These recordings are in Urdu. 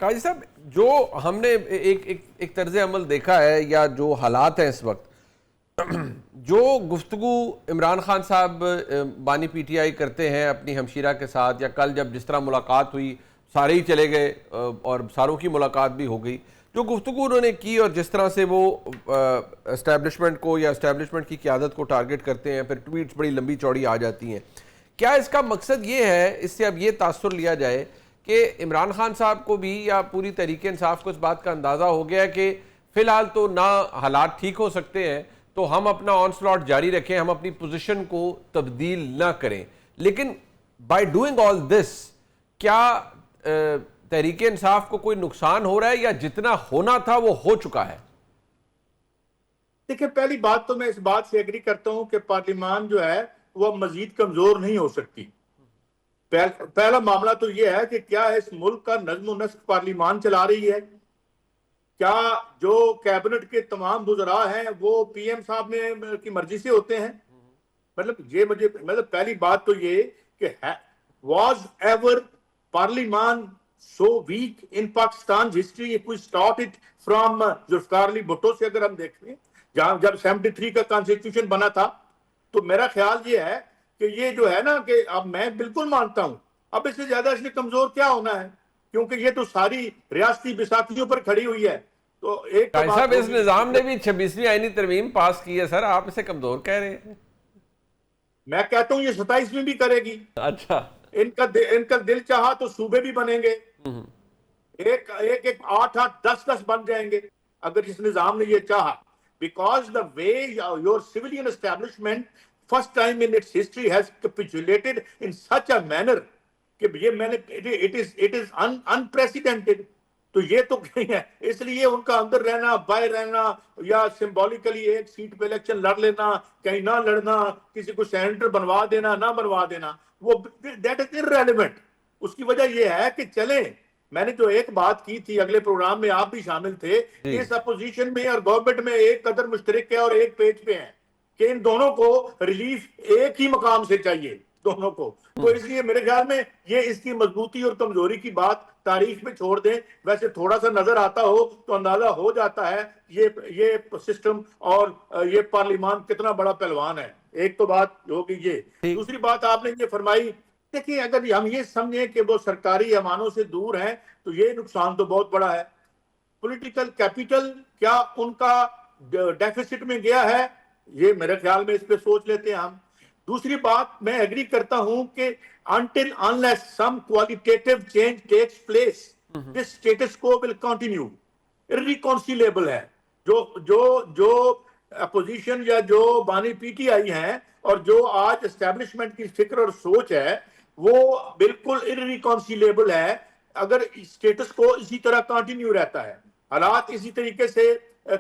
قاضی صاحب، جو ہم نے ایک طرز عمل دیکھا ہے یا جو حالات ہیں اس وقت، جو گفتگو عمران خان صاحب بانی پی ٹی آئی کرتے ہیں اپنی ہمشیرہ کے ساتھ، یا کل جب جس طرح ملاقات ہوئی سارے ہی چلے گئے اور ساروں کی ملاقات بھی ہو گئی، جو گفتگو انہوں نے کی اور جس طرح سے وہ اسٹیبلشمنٹ کو یا اسٹیبلشمنٹ کی قیادت کو ٹارگٹ کرتے ہیں، پھر ٹویٹس بڑی لمبی چوڑی آ جاتی ہیں، کیا اس کا مقصد یہ ہے، اس سے اب یہ تاثر لیا جائے کہ عمران خان صاحب کو بھی یا پوری تحریک انصاف کو اس بات کا اندازہ ہو گیا کہ فی الحال تو نہ حالات ٹھیک ہو سکتے ہیں تو ہم اپنا آن سلاٹ جاری رکھیں، ہم اپنی پوزیشن کو تبدیل نہ کریں، لیکن بائی ڈوئنگ آل دس کیا تحریک انصاف کو کوئی نقصان ہو رہا ہے یا جتنا ہونا تھا وہ ہو چکا ہے؟ دیکھیں، پہلی بات تو میں اس بات سے ایگری کرتا ہوں کہ پارلیمان جو ہے وہ مزید کمزور نہیں ہو سکتی۔ پہلا معاملہ تو یہ ہے کہ کیا اس ملک کا نظم و نسق پارلیمان چلا رہی ہے؟ کیا جو کیبنٹ کے تمام وزراء ہیں وہ پی ایم صاحب کی مرضی سے ہوتے ہیں؟ مطلب پہلی بات تو یہ کہ was ever parliament so weak in Pakistan history? if we start it from Zulfikar Ali Bhutto سے اگر ہم دیکھیں، جب 73 کا کانسٹیٹیوشن بنا تھا، تو میرا خیال یہ ہے کہ یہ جو ہے نا کہ اب میں بالکل مانتا ہوں اب اس سے زیادہ اس نے کمزور کیا ہونا ہے، کیونکہ یہ تو ساری ریاستی بیساکھیوں پر کھڑی ہوئی ہے۔ تو ایک تو قاضی بات صاحب، اس ہوگی، نظام نے بھی 26ویں آئینی ترمیم پاس کی ہے، سر آپ اسے کمزور کہہ رہے ہیں؟ میں کہتا ہوں یہ 27ویں بھی کرے گی۔ اچھا، ان کا دل چاہا تو صوبے بھی بنیں گے، ایک ایک 8 8 10 10 بن جائیں گے اگر اس نظام نے یہ چاہا۔ Because the way your civilian establishment first time in its history has capitulated in such a manner کہ یہ میں نے it is unprecedented۔ تو یہ تو نہیں ہے، اس لیے ان کا اندر رہنا، باہر رہنا، یا سمبولیکلی ایک سیٹ پہ الیکشن لڑ لینا، کہیں نہ لڑنا، کسی کو سینیٹر بنوا دینا نہ بنوا دینا، وہ دیٹ از irrelevant۔ اس کی وجہ یہ ہے کہ چلیں، میں نے جو ایک بات کی تھی اگلے پروگرام میں، آپ بھی شامل تھے، کہ اس اپوزیشن میں اور گورنمنٹ میں ایک قدر مشترک ہے اور ایک پیج پہ ہیں کہ ان دونوں کو ریلیف ایک ہی مقام سے چاہیے، دونوں کو۔ تو اس لیے میرے خیال میں یہ اس کی مضبوطی اور کمزوری کی بات تاریخ میں چھوڑ دیں۔ ویسے تھوڑا سا نظر آتا ہو تو اندازہ ہو جاتا ہے یہ سسٹم اور یہ پارلیمان کتنا بڑا پہلوان ہے۔ ایک تو بات ہوگی یہ۔ دوسری بات آپ نے یہ فرمائی، دیکھیں اگر ہم یہ سمجھیں کہ وہ سرکاری امانوں سے دور ہیں تو یہ نقصان تو بہت بڑا ہے۔ پولیٹیکل کیپٹل کیا ان کا ڈیفیسٹ میں گیا ہے؟ یہ میرے خیال میں اس پہ سوچ لیتے ہیں ہم۔ دوسری بات میں ایگری کرتا ہوں کہ until unless some qualitative change takes place this status quo will continue۔ irreconcilable ہے جو اپوزیشن یا جو بانی پی ٹی آئی ہیں اور جو آج اسٹیبلشمنٹ کی فکر اور سوچ ہے وہ بالکل irreconcilable ہے۔ اگر اسٹیٹس کو اسی طرح کنٹینیو رہتا ہے، حالات اسی طریقے سے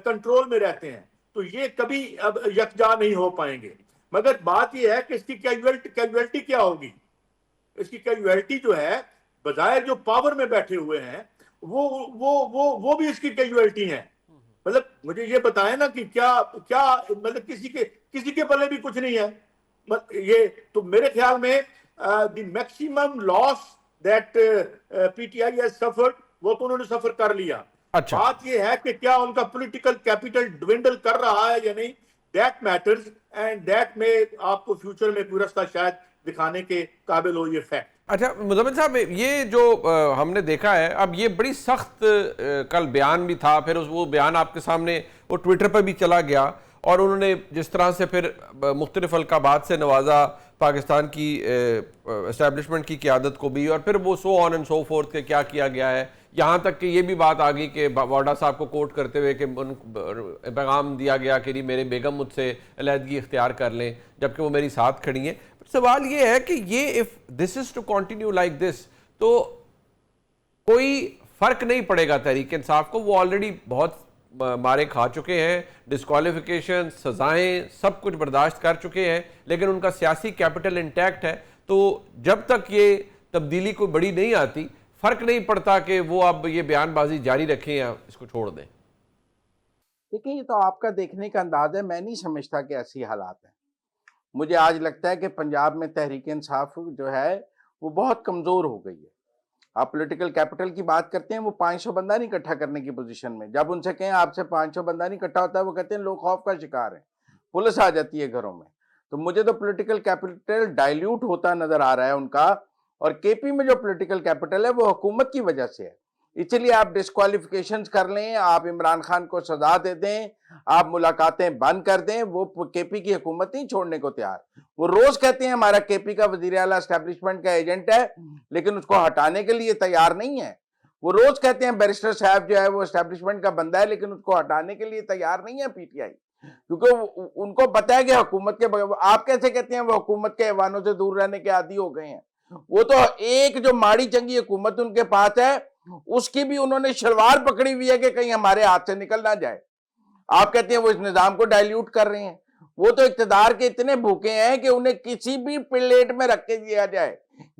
کنٹرول میں رہتے ہیں، تو یہ کبھی اب یکجا نہیں ہو پائیں گے۔ مگر بات یہ ہے کہ اس کی کیجویلٹی کیا ہوگی؟ اس کی کیجویلٹی جو ہے، بظاہر جو پاور میں بیٹھے ہوئے ہیں وہ بھی اس کی کیجویلٹی ہیں۔ مطلب مجھے یہ بتائیں نا کہ کیا مطلب کسی کے پلے بھی کچھ نہیں ہے۔ یہ تو میرے خیال میں the maximum loss that P T I has suffered وہ تو انہوں نے سفر کر لیا۔ اچھا، بات یہ ہے کہ کیا ان کا پولیٹیکل کیپٹل ڈوینڈل کر رہا ہے یا نہیں، دیٹ میٹرز، اینڈ دیٹ میں آپ کو فیوچر میں کوئی رستہ شاید دکھانے کے قابل ہو یہ فیکٹ۔ اچھا مزمل صاحب، یہ جو ہم نے دیکھا ہے اب، یہ بڑی سخت کل بیان بھی تھا، پھر وہ بیان آپ کے سامنے وہ ٹویٹر پہ بھی چلا گیا، اور انہوں نے جس طرح سے پھر مختلف القابات سے نوازا پاکستان کی اسٹیبلشمنٹ کی قیادت کو بھی، اور پھر وہ سو آن اینڈ سو فورتھ کہ کیا کیا گیا ہے، یہاں تک کہ یہ بھی بات آ گئی کہ واڈا صاحب کو کوٹ کرتے ہوئے کہ پیغام دیا گیا کہ میرے بیگم مجھ سے علیحدگی اختیار کر لیں جبکہ وہ میری ساتھ کھڑی ہیں۔ سوال یہ ہے کہ یہ if this is to continue like this تو کوئی فرق نہیں پڑے گا تحریک انصاف کو، وہ آلریڈی بہت مارے کھا چکے ہیں، ڈسکوالیفیکیشن، سزائیں، سب کچھ برداشت کر چکے ہیں، لیکن ان کا سیاسی کیپٹل انٹیکٹ ہے۔ تو جب تک یہ تبدیلی کوئی بڑی نہیں آتی، فرق نہیں پڑتا کہ وہ اب یہ بیان بازی جاری رکھیں یا اس کو چھوڑ دیں۔ دیکھیں، یہ تو آپ کا دیکھنے کا انداز ہے، میں نہیں سمجھتا کہ ایسی حالات ہیں۔ مجھے آج لگتا ہے کہ پنجاب میں تحریک انصاف جو ہے وہ بہت کمزور ہو گئی ہے۔ آپ پولیٹیکل کیپٹل کی بات کرتے ہیں, وہ 500 بندہ نہیں اکٹھا کرنے کی پوزیشن میں. جب ان سے کہیں آپ سے 500 بندہ نہیں اکٹھا ہوتا ہے, وہ کہتے ہیں لوگ خوف کا شکار ہیں, پولیس آ جاتی ہے گھروں میں. تو مجھے تو پولیٹیکل کیپٹل ڈائلیوٹ ہوتا نظر آ رہا ہے ان کا, اور کے پی میں جو پولیٹیکل کیپٹل ہے وہ حکومت کی وجہ سے ہے. اس لیے آپ ڈسکوالیفیکیشنز کر لیں, آپ عمران خان کو سزا دے دیں, آپ ملاقاتیں بند کر دیں, وہ کے پی کی حکومت نہیں چھوڑنے کو تیار. وہ روز کہتے ہیں ہمارا کے پی کا وزیر اعلیٰ اسٹیبلشمنٹ کا ایجنٹ ہے, لیکن اس کو ہٹانے کے لیے تیار نہیں ہے. وہ روز کہتے ہیں بیرسٹر صاحب جو ہے وہ اسٹیبلشمنٹ کا بندہ ہے, لیکن اس کو ہٹانے کے لیے تیار نہیں ہے پی ٹی آئی, کیونکہ ان کو پتا ہے کہ حکومت کے آپ کیسے کہتے ہیں وہ حکومت کے ایوانوں سے دور رہنے کے عادی ہو گئے ہیں. وہ تو ایک جو ماڑی چنگی حکومت ان کے پاس ہے, اس کی بھی انہوں نے شلوار پکڑی ہوئی ہے کہ کہیں ہمارے ہاتھ سے نکل نہ جائے. آپ کہتے ہیں وہ اس نظام کو ڈائلیوٹ کر رہے ہیں. وہ تو اقتدار کے اتنے بھوکے ہیں کہ انہیں کسی بھی پلیٹ میں رکھ کے دیا جائے,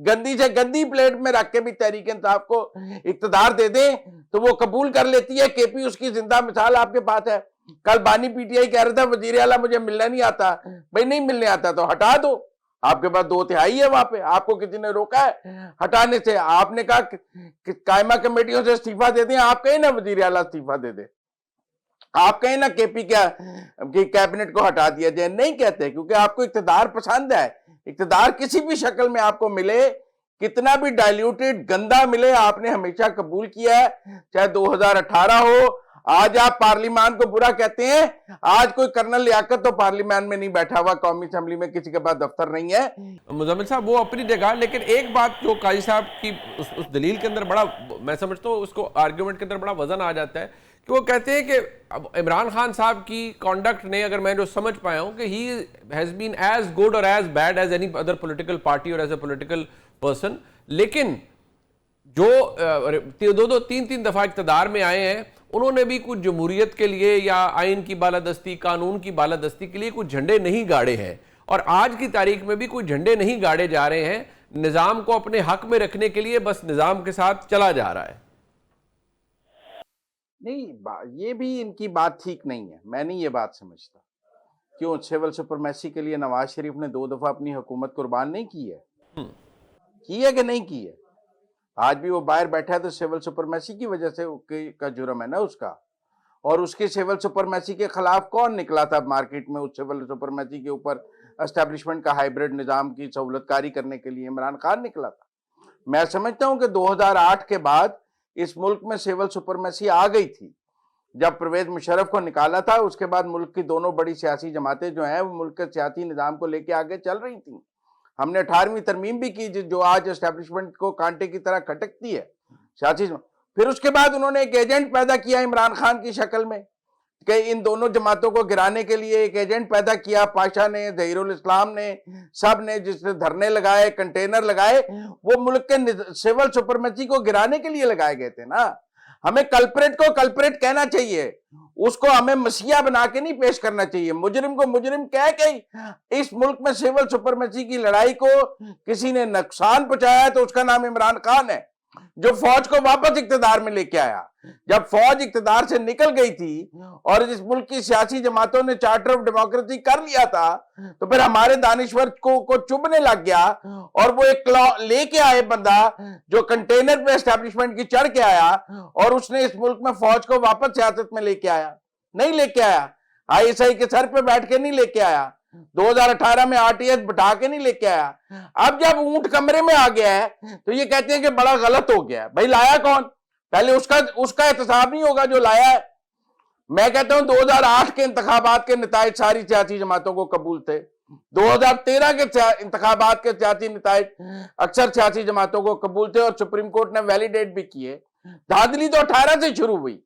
گندی سے گندی پلیٹ میں رکھ کے بھی تحریک انصاف کو اقتدار دے دیں تو وہ قبول کر لیتی ہے. کے پی اس کی زندہ مثال آپ کے پاس ہے. کل بانی پی ٹی آئی کہہ رہا تھا وزیر اعلیٰ مجھے ملنا نہیں آتا. بھائی نہیں ملنے آتا تو ہٹا دو, آپ کے پاس 2/3 ہے وہاں پہ, آپ کو کسی نے روکا ہے ہٹانے سے؟ آپ نے کہا کہ قائمہ کمیٹیوں سے استعفیٰ دے دیں, آپ کہیں نا وزیر اعلیٰ استعفیٰ دے دے, آپ کہیں نا کے پی کی کیبنٹ کو ہٹا دیا جائے. نہیں کہتے, کیونکہ آپ کو اقتدار پسند ہے. اقتدار کسی بھی شکل میں آپ کو ملے, کتنا بھی ڈائلیوٹڈ گندا ملے, آپ نے ہمیشہ قبول کیا ہے, چاہے 2018 ہو. آج آپ پارلیمان کو برا کہتے ہیں, آج کوئی کرنل لیاقت تو پارلیمان میں نہیں بیٹھا ہوا, قومی اسمبلی میں کسی کے پاس دفتر نہیں ہے. مزمل صاحب وہ اپنی جگہ, لیکن ایک بات جو قاضی صاحب کی اس دلیل کے اندر بڑا, میں سمجھتا ہوں اس کو آرگیومنٹ کے اندر بڑا وزن آ جاتا ہے, کہ وہ کہتے ہیں کہ عمران خان صاحب کی کانڈکٹ نے, اگر میں جو سمجھ پایا ہوں, کہ he has been as good or as bad as any other political party or as a political person, لیکن جو 2-3 دفعہ اقتدار میں آئے ہیں, انہوں نے بھی کچھ جمہوریت کے لیے یا آئین کی بالادستی, قانون کی بالادستی کے لیے کچھ جھنڈے نہیں گاڑے ہیں, اور آج کی تاریخ میں بھی کوئی جھنڈے نہیں گاڑے جا رہے ہیں. نظام کو اپنے حق میں رکھنے کے لیے بس نظام کے ساتھ چلا جا رہا ہے. نہیں, یہ بھی ان کی بات ٹھیک نہیں ہے. میں نہیں یہ بات سمجھتا. کیوں سول سپرمیسی کے لیے نواز شریف نے 2 دفعہ اپنی حکومت قربان نہیں کی ہے؟ کی ہے کہ نہیں کی ہے؟ آج بھی وہ باہر بیٹھا ہے تو سول سپرمیسی کی وجہ سے کا جرم ہے نا اس کا. اور اس کی سول سپرمیسی کے خلاف کون نکلا تھا مارکیٹ میں؟ اس سول سپرمیسی کے اوپر اسٹیبلشمنٹ کا ہائیبریڈ نظام کی سہولت کاری کرنے کے لیے عمران خان نکلا تھا. میں سمجھتا ہوں کہ 2008 کے بعد اس ملک میں سول سپرمیسی آ گئی تھی. جب پرویز مشرف کو نکالا تھا, اس کے بعد ملک کی دونوں بڑی سیاسی جماعتیں جو ہیں وہ ملک کے سیاسی نظام کو لے کے آگے چل رہی تھیں. ہم نے 18ویں ترمیم بھی کی جو آج اسٹیبلشمنٹ کو کانٹے کی طرح کھٹکتی ہے سیاسی. پھر اس کے بعد انہوں نے ایک ایجنٹ پیدا کیا عمران خان کی شکل میں, کہ ان دونوں جماعتوں کو گرانے کے لیے ایک ایجنٹ پیدا کیا. پاشا نے, ظہیر الاسلام نے, سب نے, جس نے دھرنے لگائے, کنٹینر لگائے, وہ ملک کے سول سپرمیسی کو گرانے کے لیے لگائے گئے تھے نا. ہمیں کلپریٹ کو کلپریٹ کہنا چاہیے, اس کو ہمیں مسیحا بنا کے نہیں پیش کرنا چاہیے. مجرم کو مجرم کہہ کے اس ملک میں سول سپرمیسی کی لڑائی کو کسی نے نقصان پہنچایا تو اس کا نام عمران خان ہے, جو فوج کو واپس اقتدار میں لے کے آیا. جب فوج اقتدار سے نکل گئی تھی اور اس ملک کی سیاسی جماعتوں نے چارٹر آف ڈیموکریسی کر لیا تھا, تو پھر ہمارے دانشور کو چبھنے لگ گیا, اور وہ ایک لے کے آئے بندہ جو کنٹینر پہ اسٹیبلشمنٹ کی چڑھ کے آیا, اور اس نے اس ملک میں فوج کو واپس سیاست میں لے کے آیا. نہیں لے کے آیا, ISI کے سر پہ بیٹھ کے نہیں لے کے آیا, 2018 میں RTS بٹھا کے نہیں لے کے آیا. اب جب اونٹ کمرے میں آ گیا ہے تو یہ کہتے ہیں کہ بڑا غلط ہو گیا ہے. بھائی لایا کون؟ پہلے اس کا احتساب نہیں ہوگا جو لایا ہے. میں کہتا ہوں 2008 کے انتخابات کے نتائج ساری سیاسی جماعتوں کو قبول تھے. 2013 کے انتخابات کے سیاسی نتائج اکثر سیاسی جماعتوں کو قبول تھے, اور سپریم کورٹ نے ویلیڈیٹ بھی کیے. دھاندلی تو 18 سے شروع ہوئی.